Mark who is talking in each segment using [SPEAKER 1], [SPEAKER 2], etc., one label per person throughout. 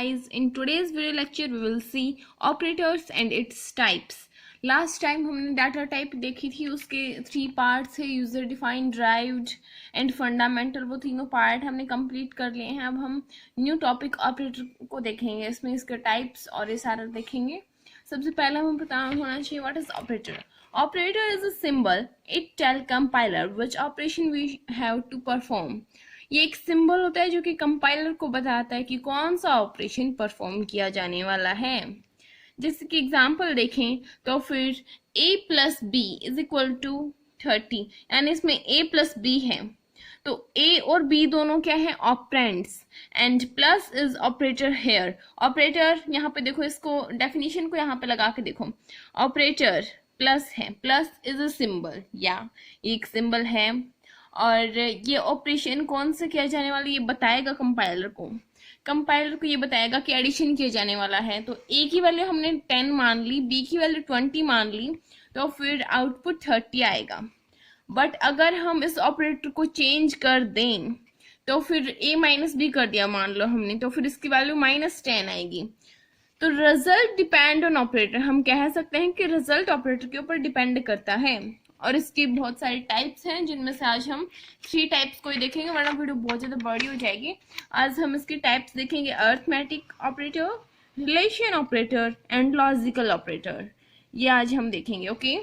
[SPEAKER 1] guys, in today's video lecture we will see operators and its types. Last time हमने data type देखी थी, उसके 3 parts है, user defined, derived and fundamental. वो तीनों part हमने कंप्लीट कर लिए हैं। अब हम न्यू टॉपिक ऑपरेटर को देखेंगे, इसमें इसके टाइप्स और ये सारा देखेंगे। सबसे पहले हमें पता होना चाहिए what is operator. Operator is a symbol it tell compiler which operation we have to perform. ये एक सिंबल होता है जो कि कंपाइलर को बताता है कि कौन सा ऑपरेशन परफॉर्म किया जाने वाला है। जैसे कि एग्जांपल देखें तो फिर a plus b is equal to 30, यानी इसमें a प्लस बी है तो a और b दोनों क्या है, operands, and plus is operator here. Operator यहाँ पे देखो, इसको डेफिनेशन को यहाँ पे लगा के देखो, ऑपरेटर प्लस है, प्लस इज अ सिंबल, या एक सिंबल है और ये ऑपरेशन कौन से किया जाने वाला ये बताएगा कंपाइलर को ये बताएगा कि एडिशन किया जाने वाला है। तो a की वैल्यू हमने 10 मान ली, b की वैल्यू 20 मान ली, तो फिर आउटपुट 30 आएगा। बट अगर हम इस ऑपरेटर को चेंज कर दें तो फिर a माइनस बी कर दिया मान लो हमने, तो फिर इसकी वैल्यू -10 आएगी। तो रिजल्ट डिपेंड ऑन ऑपरेटर, हम कह सकते हैं कि रिजल्ट ऑपरेटर के ऊपर डिपेंड करता है। और इसकी बहुत सारे टाइप्स हैं जिनमें से आज हम 3 टाइप्स को ही देखेंगे, वरना वीडियो बहुत ज़्यादा बड़ी हो जाएगी। आज हम इसकी टाइप्स देखेंगे, arithmetic operator, relation operator and logical operator. ये आज हम देखेंगे। Okay,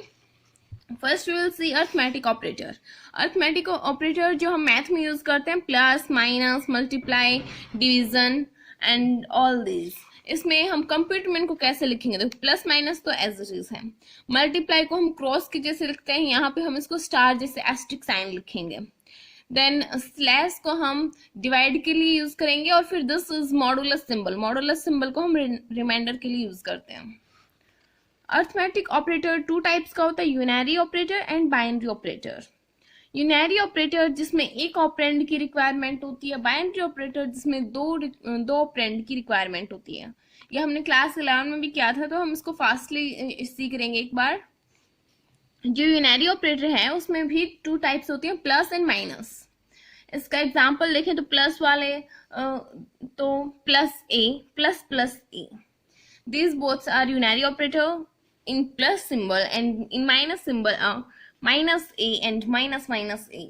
[SPEAKER 1] first we will see arithmetic operator. Arithmetic operator जो हम मैथ में यूज करते हैं, plus, minus, multiply, division and all this. इसमें हम कंप्यूटर में इनको कैसे लिखेंगे, देखो प्लस माइनस तो एज इट इज है, मल्टीप्लाई को हम क्रॉस के जैसे लिखते हैं, यहाँ पे हम इसको स्टार जैसे एस्ट्रिक साइन लिखेंगे। देन स्लैश को हम डिवाइड के लिए यूज करेंगे, और फिर this is modulus symbol, modulus symbol को हम रिमाइंडर के लिए यूज करते हैं। अरिथमेटिक ऑपरेटर 2 टाइप्स का होता है, unary operator and binary operator. Unary operator जिसमें एक ऑपरेंड की रिक्वायरमेंट होती है, बाइनरी ऑपरेटर जिसमें दो ऑपरेंड की रिक्वायरमेंट होती है। ये हमने क्लास 11 में भी किया था, तो हम इसको फास्टली सीख करेंगे एक बार। जो यूनरी ऑपरेटर है उसमें भी 2 टाइप्स होती हैं, प्लस एंड माइनस। इसका एग्जांपल देखें तो प्लस वाले तो plus A plus plus A, these both are unary operator in plus symbol, and in minus symbol are minus a and minus minus a.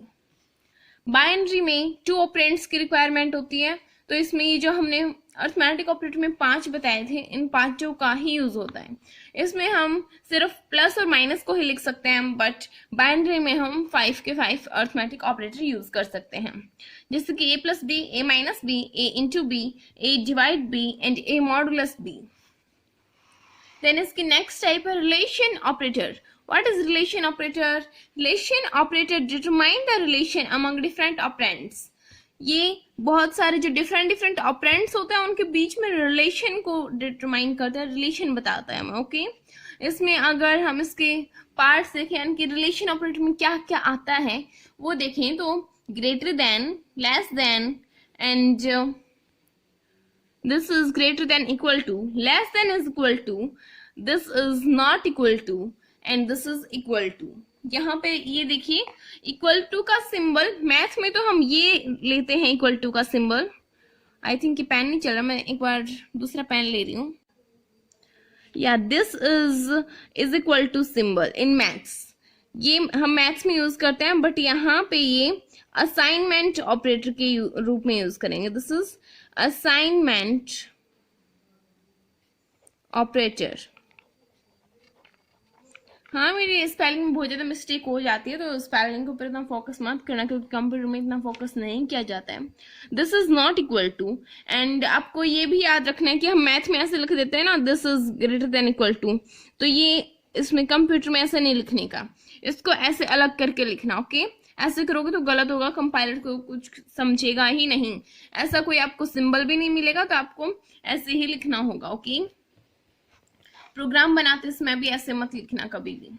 [SPEAKER 1] Binary में 2 operands की requirement होती है, तो इसमें ये जो हमने अरिथमेटिक ऑपरेटर में 5 बताए थे, इन 5 का ही यूज होता है। इसमें हम सिर्फ प्लस और माइनस को ही लिख सकते हैं, बट बाइनरी में हम 5 के 5 अरिथमेटिक ऑपरेटर यूज कर सकते हैं, जैसे कि a plus b, a minus b, a into b, a divide b and a modulus b. Then इसकी नेक्स्ट टाइप है relation operator. What is relation operator? Relation operator determine the relation among different operands. ये बहुत सारे जो different operands होते हैं उनके बीच में रिलेशन को डिटरमाइन करता है, रिलेशन बताता है हमें। ओके, इसमें अगर हम इसके पार्ट्स देखें, यानी कि रिलेशन ऑपरेटर में क्या क्या आता है वो देखें, तो greater than, less than and this is greater than equal to, less than is equal to, this is not equal to and this is equal to। यहाँ पे ये देखिए इक्वल टू का सिंबल, मैथ में तो हम ये लेते हैं इक्वल टू का सिंबल। आई थिंक ये पेन नहीं चल रहा, मैं एक बार दूसरा पेन ले रही हूँ। Yeah this is equal to symbol in maths, ये हम मैथ्स में यूज करते हैं, बट यहाँ पे ये असाइनमेंट ऑपरेटर के रूप में यूज करेंगे। This is assignment operator. हाँ, मेरी स्पेलिंग में बहुत ज्यादा मिस्टेक हो जाती है, तो स्पेलिंग के ऊपर इतना फोकस मत करना, क्योंकि कंप्यूटर में इतना फोकस नहीं किया जाता है। This is not equal to, and आपको ये भी याद रखना है कि हम मैथ में ऐसे लिख देते हैं ना, this is greater than equal to, तो ये इसमें कंप्यूटर में ऐसा नहीं लिखने का, इसको ऐसे अलग करके लिखना। ओके, ऐसे करोगे तो गलत होगा, कंपाइलर को कुछ समझेगा ही नहीं, ऐसा कोई आपको सिंबल भी नहीं मिलेगा, तो आपको ऐसे ही लिखना होगा। ओके, प्रोग्राम बनाते समय भी ऐसे मत लिखना कभी भी।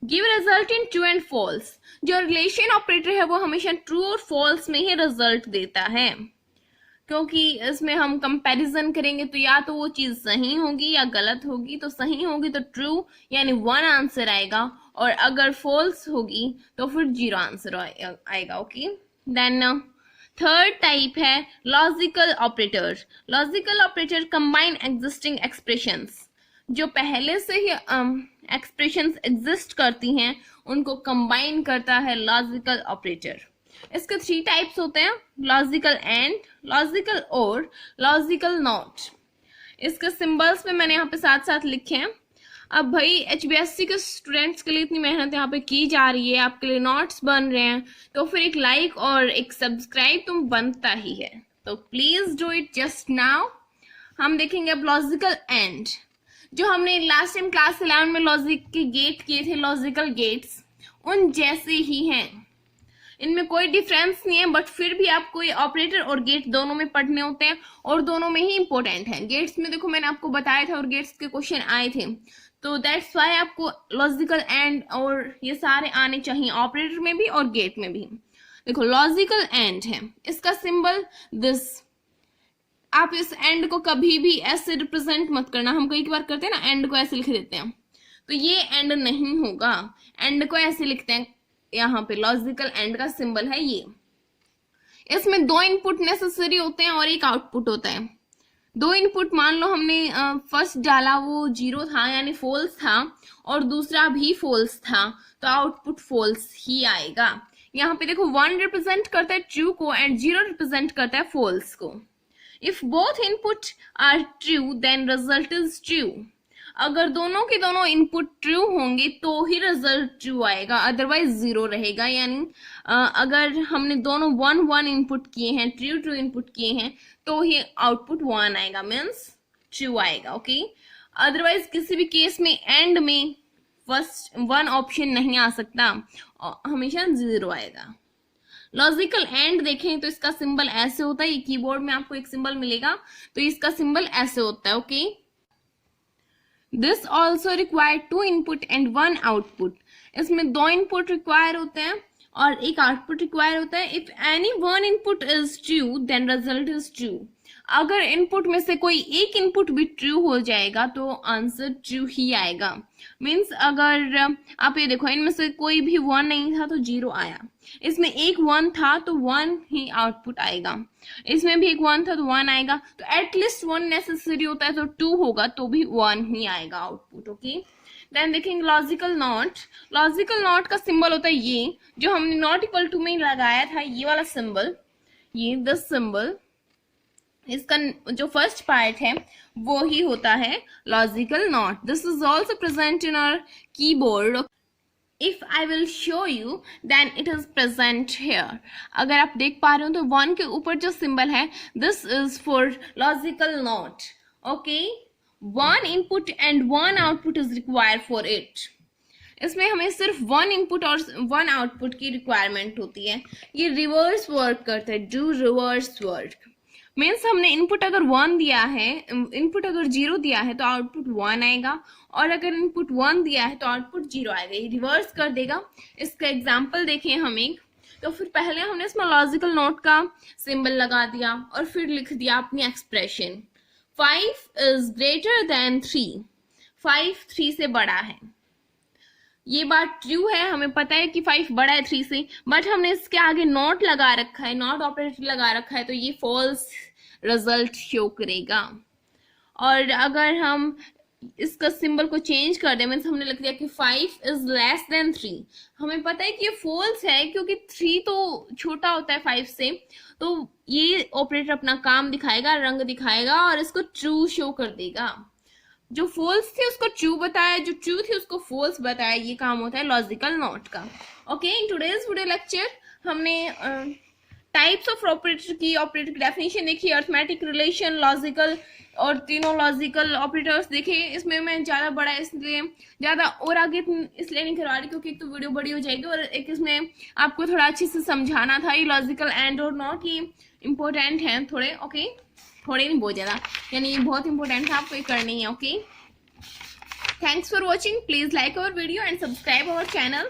[SPEAKER 1] Give result in true and false. जो रिलेशन ऑपरेटर है वो हमेशा ट्रू और फॉल्स में ही रिजल्ट देता है, क्योंकि इसमें हम कंपैरिजन करेंगे तो या तो वो चीज सही होगी या गलत होगी। तो सही होगी तो ट्रू यानी 1 आंसर आएगा, और अगर फॉल्स होगी तो फिर 0 आंसर आएगा। ओके, देन थर्ड टाइप है logical operator. Logical operator combine existing expressions. जो पहले से ही एक्सप्रेशंस एग्जिस्ट करती हैं उनको कंबाइन करता है लॉजिकल ऑपरेटर. इसके 3 टाइप्स होते हैं, लॉजिकल एंड, लॉजिकल और, लॉजिकल नॉट. इसके सिंबल्स पे मैंने यहाँ पे साथ साथ लिखे हैं. अब भाई HBSC के स्टूडेंट्स के लिए इतनी मेहनत यहाँ पे की जा रही है, आपके लिए नोट्स बन रहे हैं, तो फिर एक लाइक और एक सब्सक्राइब तो बनता ही है. तो please do it just now. हम देखेंगे अब लॉजिकल एंड. जो हमने लास्ट टाइम क्लास 11 में लॉजिक के गेट किए थे, लॉजिकल गेट्स, उन जैसे ही हैं. इनमें कोई डिफरेंस नहीं है, बट फिर भी आपको ये ऑपरेटर और गेट दोनों में पढ़ने होते हैं और दोनों में ही इंपॉर्टेंट है. गेट्स में देखो मैंने आपको बताया था और गेट्स के क्वेश्चन आए थे, तो दैट्स वाई आपको लॉजिकल एंड और ये सारे आने चाहिए, ऑपरेटर में भी और गेट में भी. देखो लॉजिकल एंड है, इसका सिंबल दिस. आप इस एंड को कभी भी ऐसे रिप्रेजेंट मत करना. हम कई बार करते हैं ना, एंड को ऐसे लिख देते हैं, तो ये एंड नहीं होगा. एंड को ऐसे लिखते हैं. यहाँ पे लॉजिकल एंड का सिंबल है ये. इसमें 2 इनपुट नेसेसरी होते हैं और एक आउटपुट होता है. 2 इनपुट, मान लो हमने फर्स्ट डाला वो 0 था यानी फॉल्स था, और दूसरा भी फॉल्स था, तो आउटपुट फॉल्स ही आएगा. यहाँ पे देखो 1 रिप्रेजेंट करता है ट्रू को एंड 0 रिप्रेजेंट करता है फॉल्स को. If both input are true then result is true. अगर दोनों के दोनों इनपुट ट्रू होंगे तो ही रिजल्ट ट्रू आएगा, अदरवाइज 0 रहेगा. यानी अगर हमने दोनों 1 इनपुट किए हैं, ट्रू इनपुट किए हैं, तो ही आउटपुट 1 आएगा, मीन्स ट्रू आएगा. ओके, अदरवाइज किसी भी केस में एंड में फर्स्ट 1 ऑप्शन नहीं आ सकता, हमेशा 0 आएगा. लॉजिकल एंड देखें तो इसका सिंबल ऐसे होता है. ये कीबोर्ड में आपको एक सिंबल मिलेगा, तो इसका सिंबल ऐसे होता है. Okay, this also require 2 input and 1 output. इसमें 2 इनपुट रिक्वायर होते हैं और एक आउटपुट रिक्वायर होता है. If any 1 input is true then result is true. अगर इनपुट में से कोई एक इनपुट भी ट्रू हो जाएगा तो आंसर ट्रू ही आएगा. मीन्स अगर आप ये देखो, इनमें से कोई भी 1 नहीं था तो 0 आया. इसमें एक 1 था तो 1 ही आउटपुट आएगा. इसमें भी एक 1 था तो 1 आएगा. तो एटलीस्ट 1 नेसेसरी होता है, तो 2 होगा तो भी 1 ही आएगा आउटपुट. ओके, देन देखेंगे लॉजिकल नॉट. लॉजिकल नॉट का सिंबल होता है ये, जो हमने नॉट इक्वल टू में लगाया था, ये वाला सिंबल, ये दिस सिंबल. इसका जो फर्स्ट पार्ट है वो ही होता है logical not. This is also present in our keyboard. If I will show you then it is present here. अगर आप देख पा रहे हो तो 1 के ऊपर जो सिंबल है, this is for logical not. Okay, 1 input and 1 output is required for it. इसमें हमें सिर्फ 1 इनपुट और 1 आउटपुट की रिक्वायरमेंट होती है. ये रिवर्स वर्क करता है, डू रिवर्स वर्क. मीन्स हमने इनपुट अगर 1 दिया है, इनपुट अगर 0 दिया है तो आउटपुट 1 आएगा, और अगर इनपुट 1 दिया है तो आउटपुट 0 आएगा. ये रिवर्स कर देगा. इसका एग्जांपल देखें हम एक. तो फिर पहले हमने इसमें लॉजिकल नोट का सिंबल लगा दिया और फिर लिख दिया अपनी एक्सप्रेशन. 5 is greater then 3. 5 3 से बड़ा है. ये बात ट्रू है, हमें पता है कि 5 बड़ा है 3 से, बट हमने इसके आगे नॉट लगा रखा है, नॉट ऑपरेटर लगा रखा है, तो ये फॉल्स रिजल्ट शो करेगा. और अगर हम इसका सिंबल को चेंज कर दें, मीन्स हमने लिख दिया कि 5 इज लेस देन 3, हमें पता है कि ये फॉल्स है क्योंकि 3 तो छोटा होता है 5 से, तो ये ऑपरेटर अपना काम दिखाएगा, रंग दिखाएगा और इसको ट्रू शो कर देगा. जो फॉल्स थी उसको ट्रू बताया, जो ट्रू थी उसको फॉल्स बताया. ये काम होता है लॉजिकल नॉट का. Okay, in today's video lecture हमने टाइप्स ऑफ ऑपरेटर की डेफिनेशन देखी, अरिथमेटिक, रिलेशन, लॉजिकल और तीनों लॉजिकल ऑपरेटर्स देखे. इसमें मैं ज़्यादा बड़ा इसलिए ज़्यादा और आगे इसलिए नहीं करवा रही क्योंकि एक तो वीडियो बड़ी हो जाएगी और एक इसमें आपको थोड़ा अच्छे से समझाना था. ये लॉजिकल एंड और नॉट ये इम्पोर्टेंट हैं थोड़े. ओके, थोड़े नहीं, बहुत ज़्यादा, यानी ये बहुत इंपॉर्टेंट है, आपको ये करनी है. Okay, thanks for watching. Please like our video and subscribe our channel.